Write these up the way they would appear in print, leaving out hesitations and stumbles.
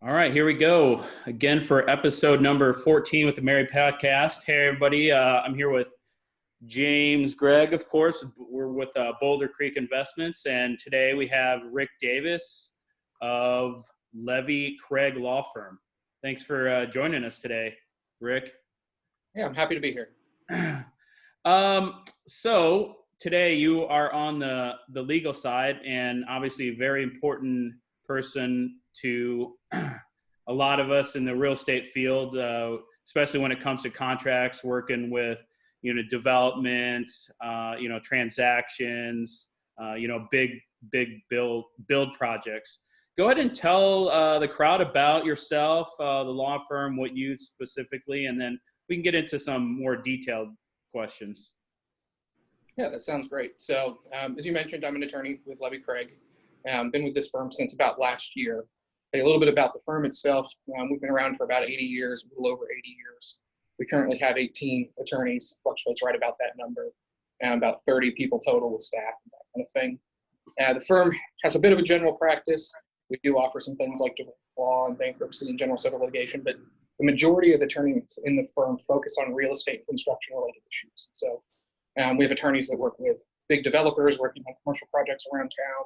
All right, here we go again for episode number 14 with the MAREI podcast. Hey, everybody. I'm here with James Gregg, of course. We're with Boulder Creek Investments, and today we have Rick Davis of Levy Craig Law Firm. Thanks for joining us today, Rick. Yeah, I'm happy to be here. So today you are on the legal side, and obviously a very important person to a lot of us in the real estate field, especially when it comes to contracts, working with, development, transactions, big build projects. Go ahead and tell the crowd about yourself, the law firm, what you specifically, and then we can get into some more detailed questions. Yeah, that sounds great. So as you mentioned, I'm an attorney with Levy Craig. Been with this firm since about last year. A little bit about the firm itself. We've been around for about 80 years, a little over 80 years. We currently have 18 attorneys, fluctuates right about that number, and about 30 people total with staff and that kind of thing. The firm has a bit of a general practice. We do offer some things like law and bankruptcy and general civil litigation, but the majority of the attorneys in the firm focus on real estate construction related issues. So we have attorneys that work with big developers working on commercial projects around town.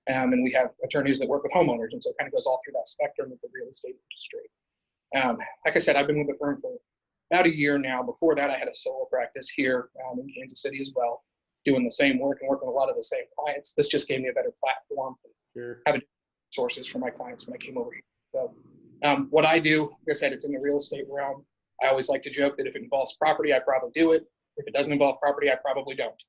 And we have attorneys that work with homeowners. And so it kind of goes all through that spectrum of the real estate industry. Like I said, I've been with the firm for about a year now. Before that, I had a solo practice here in Kansas City as well, doing the same work and working with a lot of the same clients. This just gave me a better platform for having sources for my clients when I came over here. So what I do, like I said, it's in the real estate realm. I always like to joke that if it involves property, I probably do it. If it doesn't involve property, I probably don't.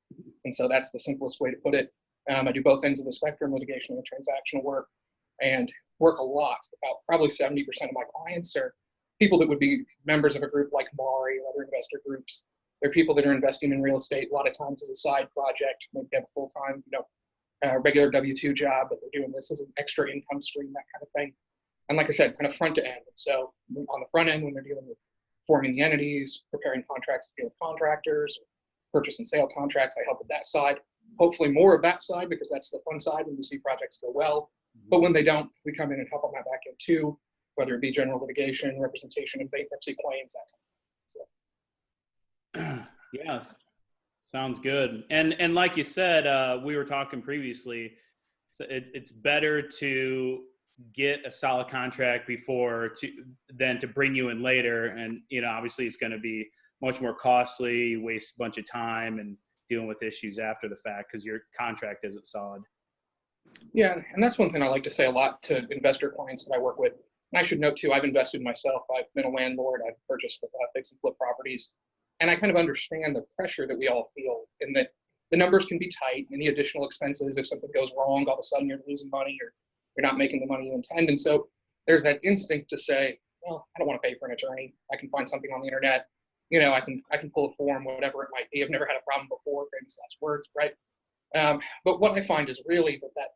And so that's the simplest way to put it. I do both ends of the spectrum, litigation and transactional work, and work a lot. About probably 70% of my clients are people that would be members of a group like MAREI or other investor groups. They're people that are investing in real estate a lot of times as a side project. Maybe they have a full-time, regular W-2 job, but they're doing this as an extra income stream, that kind of thing. And like I said, kind of front to end. So on the front end, when they're dealing with forming the entities, preparing contracts to deal with contractors, purchase and sale contracts, I help with that side. Hopefully more of that side, because that's the fun side when we see projects go well. But when they don't, we come in and help on that back end too, whether it be general litigation, representation of bankruptcy claims, that kind of thing. So. Yes, sounds good. And like you said, we were talking previously, so it's better to get a solid contract than to bring you in later. And, obviously it's going to be much more costly. You waste a bunch of time and dealing with issues after the fact because your contract isn't solid. Yeah, and that's one thing I like to say a lot to investor clients that I work with. And I should note too, I've invested myself. I've been a landlord. I've purchased fix and flip properties. And I kind of understand the pressure that we all feel in that the numbers can be tight. Any additional expenses, if something goes wrong, all of a sudden you're losing money or you're not making the money you intend. And so there's that instinct to say, well, I don't want to pay for an attorney. I can find something on the internet. I can pull a form, whatever it might be. I've never had a problem before, famous last words, right? But what I find is really that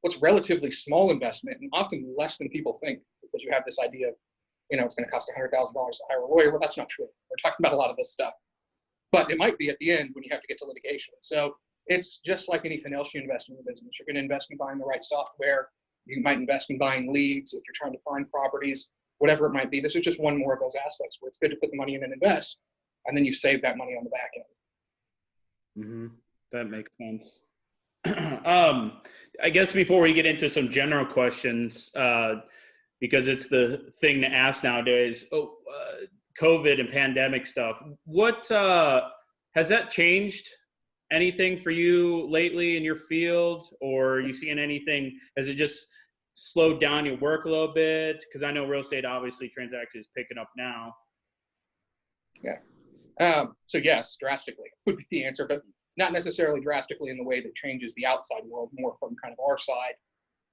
what's relatively small investment and often less than people think, because you have this idea of, it's going to cost $100,000 to hire a lawyer. Well, that's not true. We're talking about a lot of this stuff, but it might be at the end when you have to get to litigation. So it's just like anything else you invest in the business. You're going to invest in buying the right software. You might invest in buying leads if you're trying to find properties, whatever it might be. This is just one more of those aspects where it's good to put the money in and invest, and then you save that money on the back end. Mm-hmm. That makes sense. I guess before we get into some general questions, because it's the thing to ask nowadays, COVID and pandemic stuff, what has that changed anything for you lately in your field, or are you seeing anything? Has it just slowed down your work a little bit? Because I know real estate, obviously, transactions picking up now. Yeah. So yes, drastically would be the answer, but not necessarily drastically in the way that changes the outside world, more from kind of our side.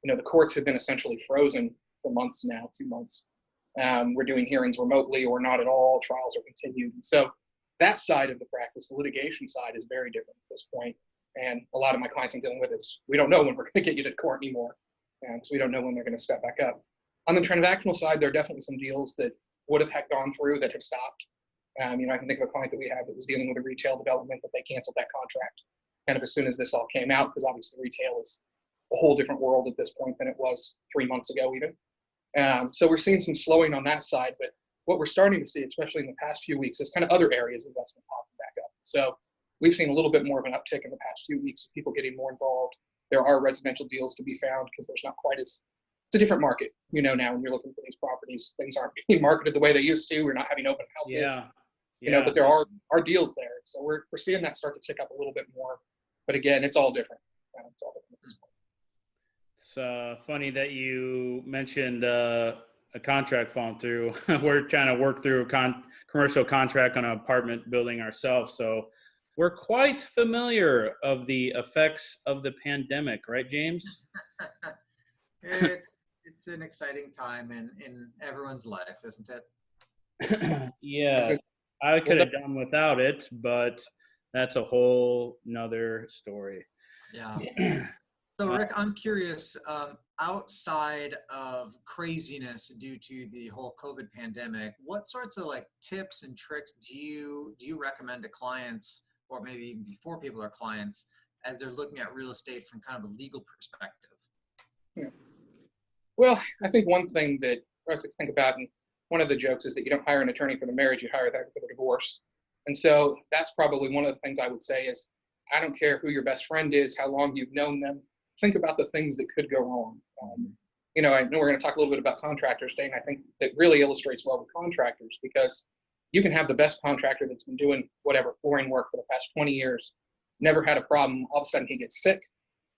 The courts have been essentially frozen for months now, 2 months. We're doing hearings remotely or not at all. Trials are continued. And so that side of the practice, the litigation side, is very different at this point. And a lot of my clients I'm dealing with, we don't know when we're going to get you to court anymore. So we don't know when they're going to step back up. On the transactional side, there are definitely some deals that would have gone through that have stopped. I can think of a client that we have that was dealing with a retail development that they canceled that contract kind of as soon as this all came out, because obviously retail is a whole different world at this point than it was 3 months ago even. So we're seeing some slowing on that side, but what we're starting to see, especially in the past few weeks, is kind of other areas of investment popping back up. So we've seen a little bit more of an uptick in the past few weeks of people getting more involved. There are residential deals to be found because there's not quite as, it's a different market, now when you're looking for these properties, things aren't being marketed the way they used to. We're not having open houses, but there are deals there. So we're seeing that start to tick up a little bit more. But again, it's all different. It's all different at this point. It's funny that you mentioned a contract falling through. We're trying to work through a commercial contract on an apartment building ourselves. So we're quite familiar of the effects of the pandemic, right, James? It's an exciting time in everyone's life, isn't it? Yeah, I could have done without it, but that's a whole nother story. Yeah. So Rick, I'm curious, outside of craziness due to the whole COVID pandemic, what sorts of tips and tricks do you recommend to clients, or maybe even before people are clients, as they're looking at real estate from kind of a legal perspective? Yeah. Well, I think one thing that for us to think about, and one of the jokes is that you don't hire an attorney for the marriage, you hire that for the divorce. And so that's probably one of the things I would say is, I don't care who your best friend is, how long you've known them, think about the things that could go wrong. I know we're going to talk a little bit about contractors today, and I think that really illustrates well with contractors, because you can have the best contractor that's been doing flooring work for the past 20 years, never had a problem. All of a sudden he gets sick,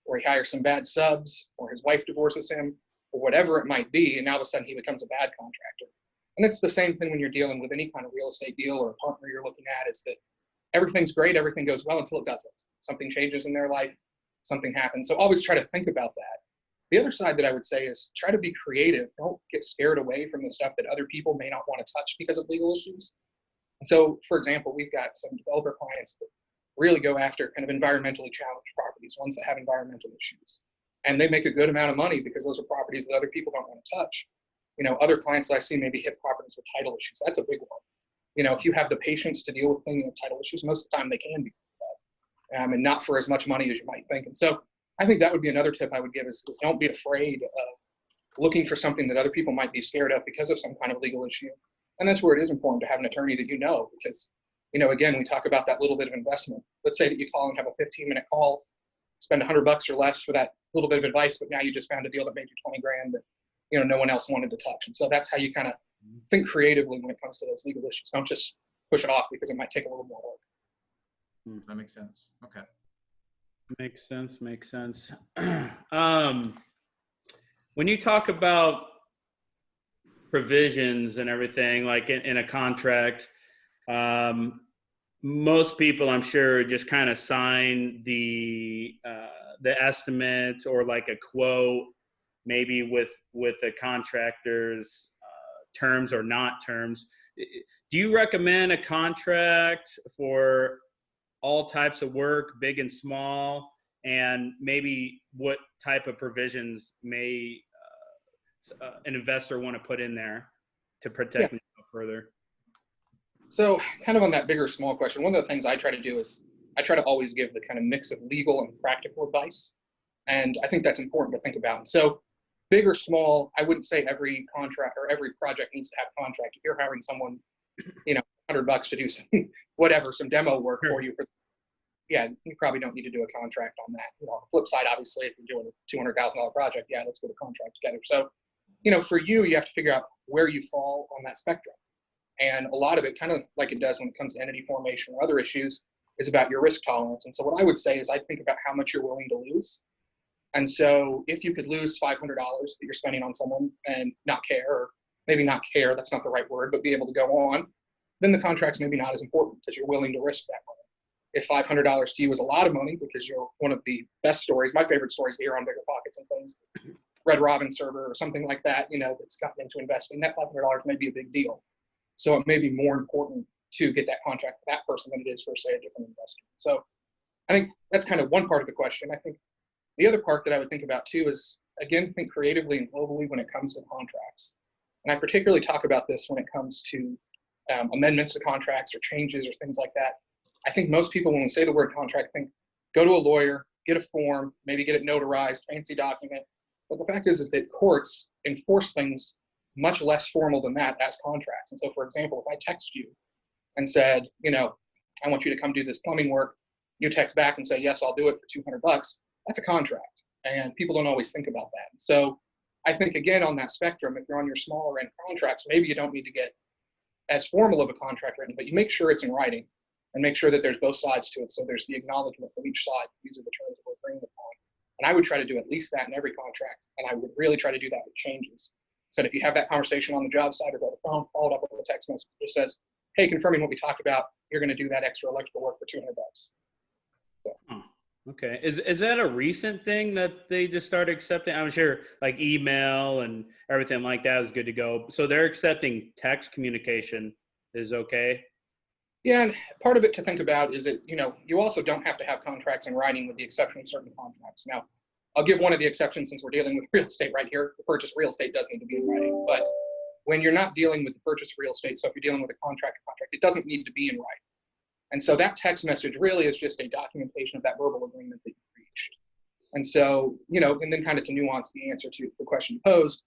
or he hires some bad subs, or his wife divorces him, or whatever it might be, and now all of a sudden he becomes a bad contractor. And it's the same thing when you're dealing with any kind of real estate deal or a partner you're looking at, is that everything's great, everything goes well until it doesn't. Something changes in their life, something happens. So always try to think about that. The other side that I would say is try to be creative. Don't get scared away from the stuff that other people may not want to touch because of legal issues. And so, for example, we've got some developer clients that really go after kind of environmentally challenged properties, ones that have environmental issues. And they make a good amount of money because those are properties that other people don't want to touch. Other clients that I see maybe hit properties with title issues. That's a big one. If you have the patience to deal with cleaning up title issues, most of the time they can do that, and not for as much money as you might think. And so I think that would be another tip I would give is don't be afraid of looking for something that other people might be scared of because of some kind of legal issue. And that's where it is important to have an attorney that because, again, we talk about that little bit of investment. Let's say that you call and have a 15-minute call, spend $100 or less for that little bit of advice, but now you just found a deal that made you 20 grand that, no one else wanted to touch. And so that's how you kind of think creatively when it comes to those legal issues. Don't just push it off because it might take a little more work. That makes sense. Okay. Makes sense. When you talk about provisions and everything, like in a contract, most people, I'm sure, just kind of sign the estimate or like a quote, maybe with the contractor's terms or not terms. Do you recommend a contract for all types of work, big and small, and maybe what type of provisions may an investor want to put in there to protect themselves further? So kind of on that big or small question, one of the things I try to do is I try to always give the kind of mix of legal and practical advice. And I think that's important to think about. So big or small, I wouldn't say every contract or every project needs to have a contract. If you're hiring someone, $100 to do some demo work for you, you probably don't need to do a contract on that. On the flip side, obviously, if you're doing a $200,000 project, let's get a contract together. So, for you have to figure out where you fall on that spectrum. And a lot of it, kind of like it does when it comes to entity formation or other issues, is about your risk tolerance. And so what I would say is I think about how much you're willing to lose. And so if you could lose $500 that you're spending on someone and not care, or maybe not care, that's not the right word, but be able to go on, then the contract's maybe not as important because you're willing to risk that money. If $500 to you is a lot of money because you're one of the best stories, my favorite stories here on Bigger Pockets and things, Red Robin server or something like that, that's gotten into investing, that $500 may be a big deal. So it may be more important to get that contract for that person than it is for, say, a different investor. So I think that's kind of one part of the question. I think the other part that I would think about too is, again, think creatively and globally when it comes to contracts. And I particularly talk about this when it comes to amendments to contracts or changes or things like that. I think most people, when we say the word contract, think go to a lawyer, get a form, maybe get it notarized, fancy document. But the fact is that courts enforce things much less formal than that as contracts. And so, for example, if I text you and said, I want you to come do this plumbing work, you text back and say, yes, I'll do it for $200. That's a contract. And people don't always think about that. So I think, again, on that spectrum, if you're on your smaller end contracts, maybe you don't need to get as formal of a contract written, but you make sure it's in writing and make sure that there's both sides to it. So there's the acknowledgement from each side. These are the terms that we're agreeing upon. And I would try to do at least that in every contract. And I would really try to do that with changes. So if you have that conversation on the job site or by the phone, followed up with a text message that just says, hey, confirming what we talked about, you're going to do that extra electrical work for $200. So. Okay. Is that a recent thing that they just started accepting? I'm sure like email and everything like that is good to go. So they're accepting text communication is okay? Yeah, and part of it to think about is that, you also don't have to have contracts in writing with the exception of certain contracts. Now, I'll give one of the exceptions since we're dealing with real estate right here. The purchase of real estate does need to be in writing. But when you're not dealing with the purchase of real estate, so if you're dealing with a contract, it doesn't need to be in writing. And so that text message really is just a documentation of that verbal agreement that you reached. And so, and then kind of to nuance the answer to the question you posed,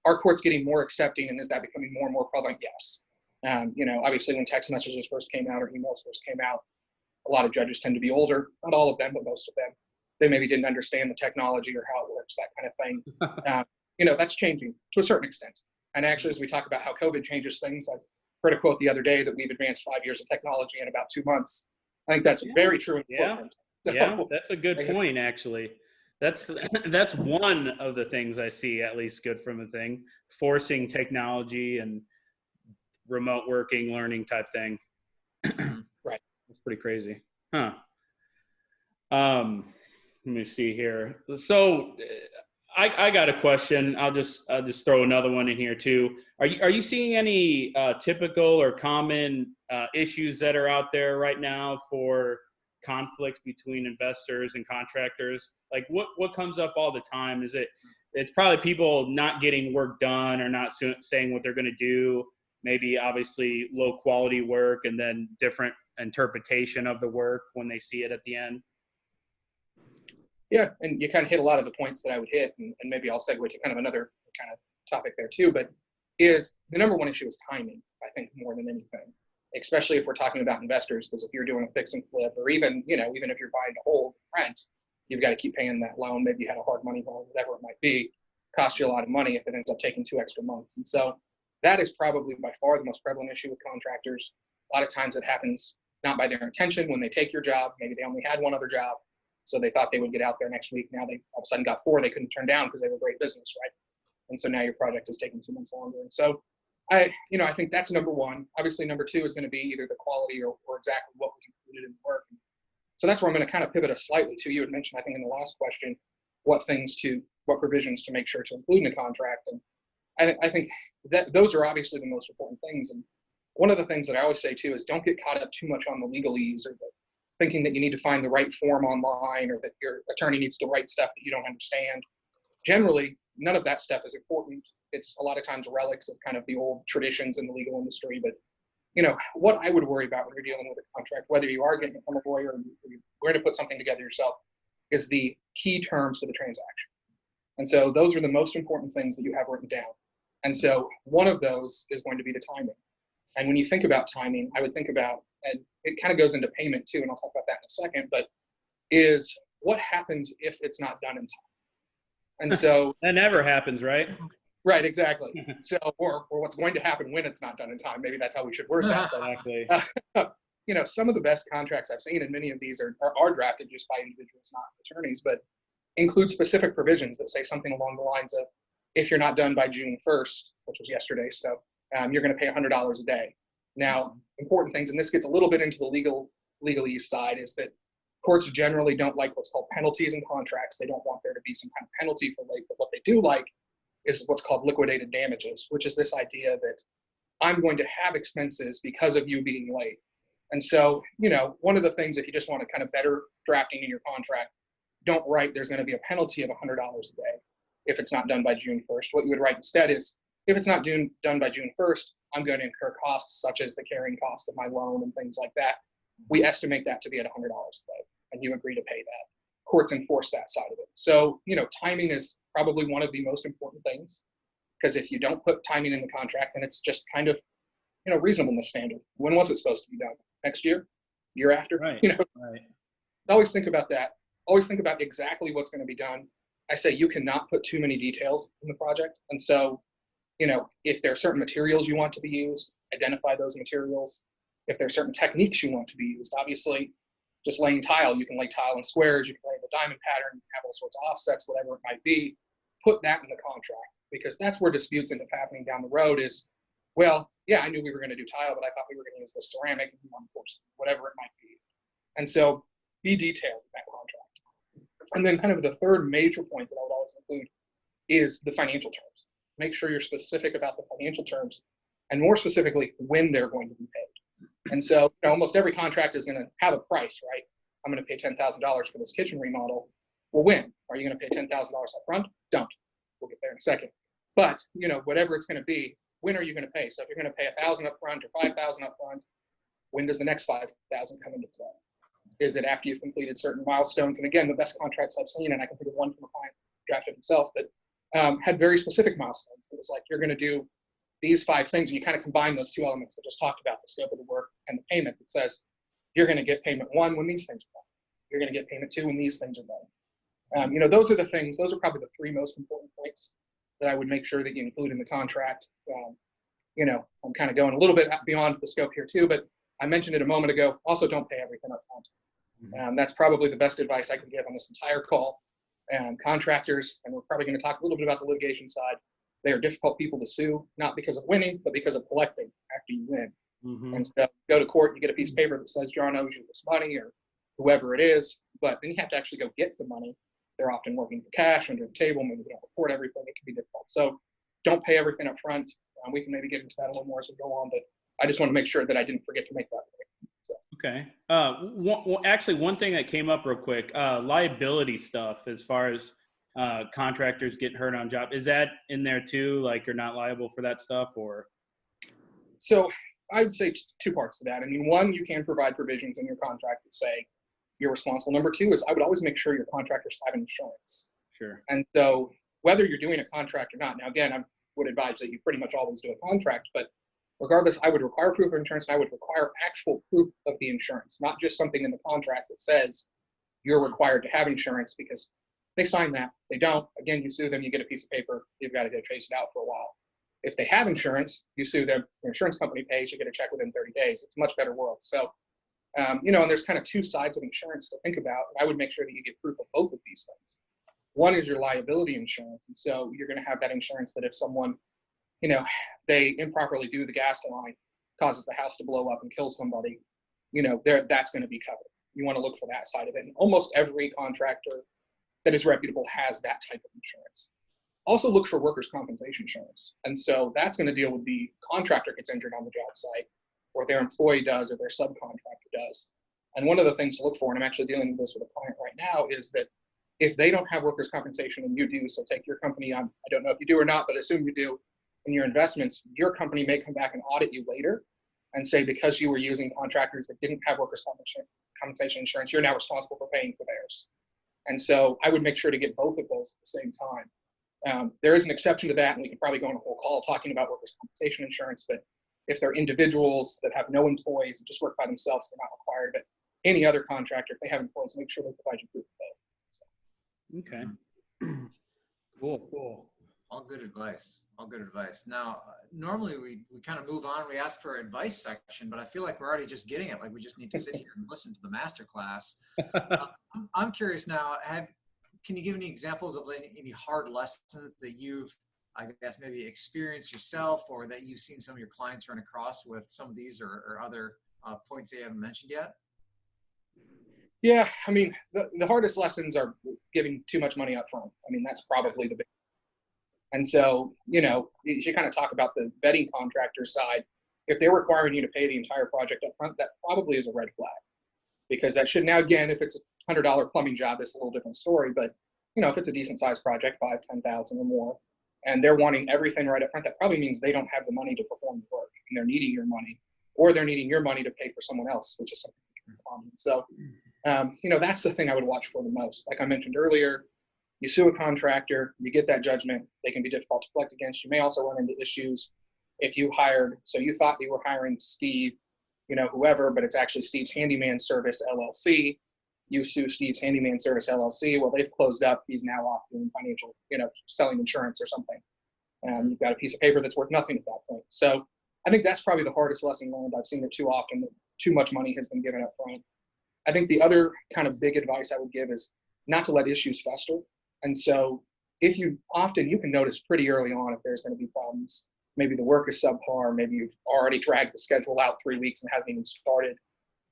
are courts getting more accepting and is that becoming more and more prevalent? Yes. Obviously when text messages first came out or emails first came out, a lot of judges tend to be older, not all of them, but most of them. They maybe didn't understand the technology or how it works, that kind of thing. That's changing to a certain extent. And actually, as we talk about how COVID changes things, I heard a quote the other day that we've advanced 5 years of technology in about 2 months. I think that's very true. Yeah, that's a good point, actually. That's one of the things I see at least good from the thing, forcing technology and remote working, learning type thing. Right. It's pretty crazy. Huh. Let me see here. So I got a question. I'll just throw another one in here too. Are you seeing any typical or common issues that are out there right now for conflicts between investors and contractors? Like what comes up all the time? It's probably people not getting work done or not saying what they're going to do. Maybe obviously low quality work and then different interpretation of the work when they see it at the end. Yeah, and you kind of hit a lot of the points that I would hit, and maybe I'll segue to kind of another kind of topic there too, but is the number one issue is timing, I think, more than anything, especially if we're talking about investors, because if you're doing a fix and flip, or even if you're buying to hold rent, you've got to keep paying that loan. Maybe you had a hard money loan, whatever it might be, cost you a lot of money if it ends up taking 2 extra months. And so that is probably by far the most prevalent issue with contractors. A lot of times it happens not by their intention when they take your job. Maybe they only had one other job, so they thought they would get out there next week. Now they all of a sudden got 4 they couldn't turn down because they were great business, right? And so now your project is taking 2 months longer. And so I think that's number one. Obviously, number two is going to be either the quality or exactly what was included in the work. So that's where I'm going to kind of pivot us slightly to. You had mentioned, I think, in the last question, what provisions to make sure to include in the contract. And I think that those are obviously the most important things. And one of the things that I always say too is don't get caught up too much on the legalese or thinking that you need to find the right form online or that your attorney needs to write stuff that you don't understand. Generally, none of that stuff is important. It's a lot of times relics of kind of the old traditions in the legal industry. But what I would worry about when you're dealing with a contract, whether you are getting it from a lawyer or you're going to put something together yourself, is the key terms to the transaction. And so those are the most important things that you have written down. And so one of those is going to be the timing. And when you think about timing, I would think about, and it kind of goes into payment too, and I'll talk about that in a second, but is what happens if it's not done in time? And so that never happens, right? Right, exactly. So, or what's going to happen when it's not done in time. Maybe that's how we should word that. Exactly. Some of the best contracts I've seen, and many of these are drafted just by individuals, not attorneys, but include specific provisions that say something along the lines of, if you're not done by June 1st, which was yesterday, so you're going to pay $100 a day. Now, important things, and this gets a little bit into the legalese side, is that courts generally don't like what's called penalties in contracts. They don't want there to be some kind of penalty for late, but what they do like is what's called liquidated damages, which is this idea that I'm going to have expenses because of you being late. And so, one of the things, if you just want to kind of better drafting in your contract, don't write there's going to be a penalty of $100 a day if it's not done by June 1st. What you would write instead is, if it's not done by June 1st, I'm going to incur costs such as the carrying cost of my loan and things like that. We estimate that to be at $100 a day, and you agree to pay that. Courts enforce that side of it. So, timing is probably one of the most important things. Because if you don't put timing in the contract, then it's just kind of, reasonableness standard. When was it supposed to be done? Next year? Year after? Right. Right. Always think about that. Always think about exactly what's going to be done. I say you cannot put too many details in the project. And so, if there are certain materials you want to be used, identify those materials. If there are certain techniques you want to be used, obviously, just laying tile, you can lay tile in squares, you can lay the diamond pattern, you can have all sorts of offsets, whatever it might be. Put that in the contract, because that's where disputes end up happening down the road is, well, yeah, I knew we were going to do tile, but I thought we were going to use the ceramic, whatever it might be. And so be detailed in that contract. And then kind of the third major point that I would always include is the financial terms. Make sure you're specific about the financial terms, and more specifically, when they're going to be paid. And so almost every contract is going to have a price, right? I'm going to pay $10,000 for this kitchen remodel. Well, when? Are you going to pay $10,000 up front? Don't. We'll get there in a second. But, whatever it's going to be, when are you going to pay? So if you're going to pay $1,000 up front or $5,000 up front, when does the next $5,000 come into play? Is it after you've completed certain milestones? And again, the best contracts I've seen, and I can think of one from a client who drafted himself that had very specific milestones. It was like, you're going to do these 5 things, and you kind of combine those 2 elements that just talked about, the scope of the work and the payment, that says you're going to get payment 1 when these things are done. You're going to get payment 2 when these things are done. Those are the things, those are probably the 3 most important points that I would make sure that you include in the contract. I'm kind of going a little bit beyond the scope here too, but I mentioned it a moment ago. Also, don't pay everything up front. That's probably the best advice I can give on this entire call. Contractors, and we're probably going to talk a little bit about the litigation side, they are difficult people to sue, not because of winning, but because of collecting after you win. And so go to court, you get a piece of paper that says John owes you this money, or whoever it is, but then you have to actually go get the money. They're often working for cash under the table, maybe they don't report everything, it can be difficult. So don't pay everything up front. We can maybe get into that a little more as we go on, but I just want to make sure that I didn't forget to make that point. So. Okay. Actually, one thing that came up real quick, liability stuff, as far as contractors getting hurt on job, is that in there too? Like, you're not liable for that stuff, or? So I would say 2 parts to that. I mean, 1, you can provide provisions in your contract that say you're responsible. Number 2 is I would always make sure your contractors have insurance. Sure. And so whether you're doing a contract or not, now again, I would advise that you pretty much always do a contract, but regardless, I would require proof of insurance, and I would require actual proof of the insurance, not just something in the contract that says you're required to have insurance, because they sign that. They don't. Again, you sue them, you get a piece of paper, you've got to go chase it out for a while. If they have insurance, you sue them, your insurance company pays, you get a check within 30 days. It's a much better world. So, and there's kind of 2 sides of insurance to think about. I would make sure that you get proof of both of these things. 1 is your liability insurance. And so you're going to have that insurance that if someone, they improperly do the gas line, causes the house to blow up and kill somebody, that's going to be covered. You want to look for that side of it. And almost every contractor that is reputable has that type of insurance. Also look for workers' compensation insurance. And so that's going to deal with the contractor gets injured on the job site, or their employee does, or their subcontractor does. And one of the things to look for, and I'm actually dealing with this with a client right now, is that if they don't have workers' compensation and you do, so take your company on, I don't know if you do or not, but assume you do, in your investments, your company may come back and audit you later and say, because you were using contractors that didn't have workers' compensation insurance, you're now responsible for paying for theirs. And so I would make sure to get both of those at the same time. There is an exception to that, and we could probably go on a whole call talking about workers' compensation insurance, but if they're individuals that have no employees and just work by themselves, they're not required. But any other contractor, if they have employees, make sure they provide you proof of both. Okay. Cool. All good advice. Now, normally we kind of move on. We ask for advice section, but I feel like we're already just getting it. Like, we just need to sit here and listen to the master class. I'm curious now, can you give any examples of any hard lessons that you've, I guess, maybe experienced yourself, or that you've seen some of your clients run across with some of these or other points they haven't mentioned yet? Yeah, I mean, the hardest lessons are giving too much money up front. I mean, that's probably the big. And so, you kind of talk about the vetting contractor side. If they're requiring you to pay the entire project up front, that probably is a red flag, because that should, now again, if it's a $100 plumbing job, it's a little different story. But, if it's a decent sized project, 5,000, 10,000 or more, and they're wanting everything right up front, that probably means they don't have the money to perform the work, and they're needing your money, or they're needing your money to pay for someone else, which is something common. So, that's the thing I would watch for the most. Like I mentioned earlier, You sue a contractor, you get that judgment, they can be difficult to collect against. You may also run into issues if you hired, so you thought you were hiring Steve, whoever, but it's actually Steve's Handyman Service LLC. You sue Steve's Handyman Service LLC. Well, they've closed up. He's now off doing financial, selling insurance or something. And you've got a piece of paper that's worth nothing at that point. So I think that's probably the hardest lesson learned. I've seen it too often that too much money has been given up front. I think the other kind of big advice I would give is not to let issues fester. And so you can notice pretty early on if there's going to be problems. Maybe the work is subpar, maybe you've already dragged the schedule out 3 weeks and hasn't even started.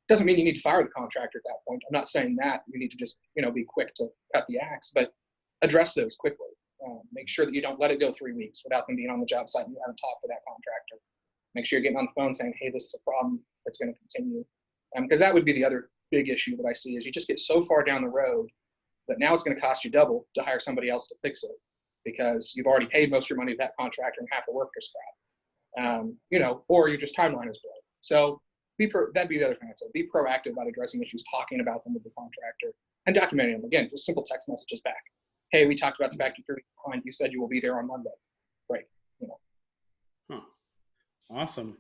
Doesn't mean you need to fire the contractor at that point. I'm not saying that. You need to just, be quick to cut the axe, but address those quickly. Make sure that you don't let it go 3 weeks without them being on the job site and you haven't talked to that contractor. Make sure you're getting on the phone saying, hey, this is a problem that's going to continue. Because that would be the other big issue that I see is you just get so far down the road that now it's going to cost you double to hire somebody else to fix it because you've already paid most of your money to that contractor and half the work is crap. Or your just timeline is broke. So that'd be the other thing I'd say. Be proactive about addressing issues, talking about them with the contractor, and documenting them. Again, just simple text messages back. Hey, we talked about the fact you're behind. You said you will be there on Monday. Great. Huh. Awesome.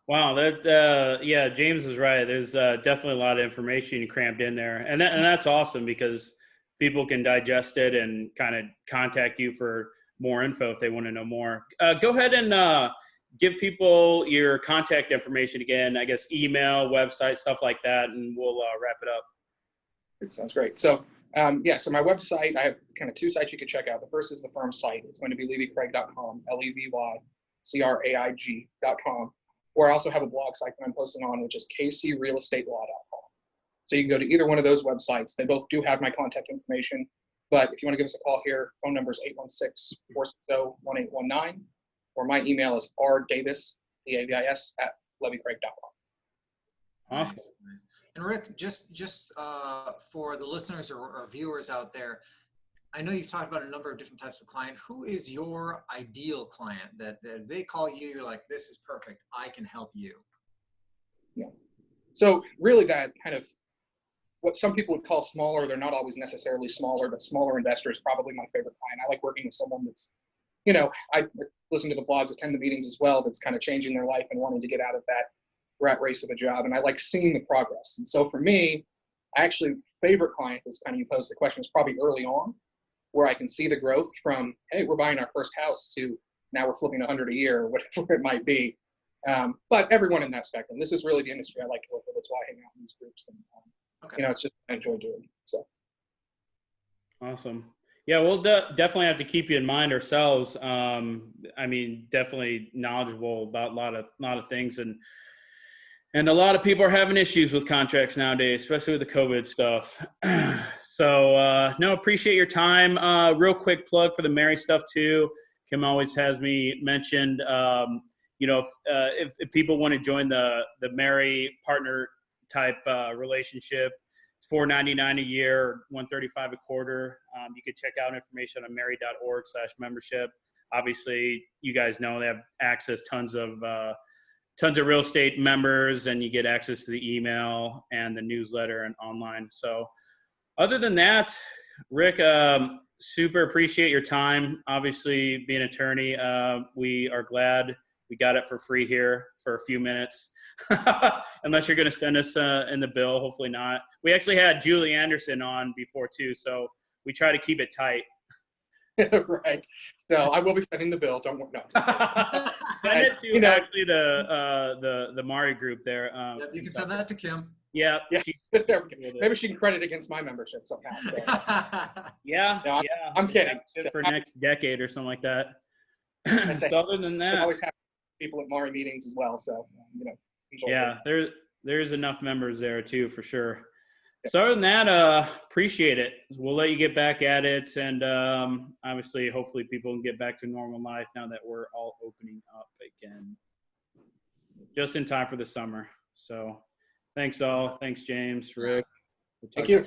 Wow. James is right. There's definitely a lot of information crammed in there, and that's awesome because people can digest it and kind of contact you for more info if they want to know more. Go ahead and give people your contact information again. I guess email, website, stuff like that, and we'll wrap it up. Sounds great. So so my website, I have kind of two sites you can check out. The first is the firm site. It's going to be levycraig.com, levycraig.com. Or I also have a blog site that I'm posting on, which is kcrealestatelaw.com. So you can go to either one of those websites. They both do have my contact information. But if you want to give us a call here, phone number is 816-460-1819. Or my email is rdavis, D-A-V-I-S, @levycraig.com. Awesome. Nice. And Rick, just for the listeners or viewers out there, I know you've talked about a number of different types of client. Who is your ideal client that they call you, you're like, this is perfect, I can help you? Yeah. So really that kind of what some people would call smaller, they're not always necessarily smaller, but smaller investor is probably my favorite client. I like working with someone that's, I listen to the blogs, attend the meetings as well, that's kind of changing their life and wanting to get out of that rat race of a job. And I like seeing the progress. And so for me, actually favorite client is kind of, you posed the question, is probably early on, where I can see the growth from, hey, we're buying our first house to now we're flipping 100 a year, or whatever it might be. But everyone in that spectrum, this is really the industry I like to work with. That's why I hang out in these groups. And, it's just, I enjoy doing it. So. Awesome. Yeah, we'll definitely have to keep you in mind ourselves. Definitely knowledgeable about a lot of things. And a lot of people are having issues with contracts nowadays, especially with the COVID stuff. So, appreciate your time. Real quick plug for the MAREI stuff too. Kim always has me mentioned, if people want to join the MAREI partner type relationship, it's $4.99 a year, $135 a quarter. You can check out information on marei.org/membership. Obviously, you guys know they have access tons of real estate members, and you get access to the email and the newsletter and online. So other than that, Rick, super appreciate your time. Obviously, being an attorney, we are glad we got it for free here for a few minutes. Unless you're going to send us in the bill, hopefully not. We actually had Julie Anderson on before too, so we try to keep it tight. Right. So I will be sending the bill. Don't worry. No, send it to actually the MAREI group there. You can send that to Kim. Yeah. Maybe she can credit against my membership somehow. So. Yeah. I'm kidding. For next decade or something like that. So other than that, I always have people at MAREI meetings as well. So there's enough members there too for sure. So other than that, appreciate it. We'll let you get back at it, and obviously, hopefully, people can get back to normal life now that we're all opening up again, just in time for the summer. So, thanks all. Thanks, James, Rick. Thank you.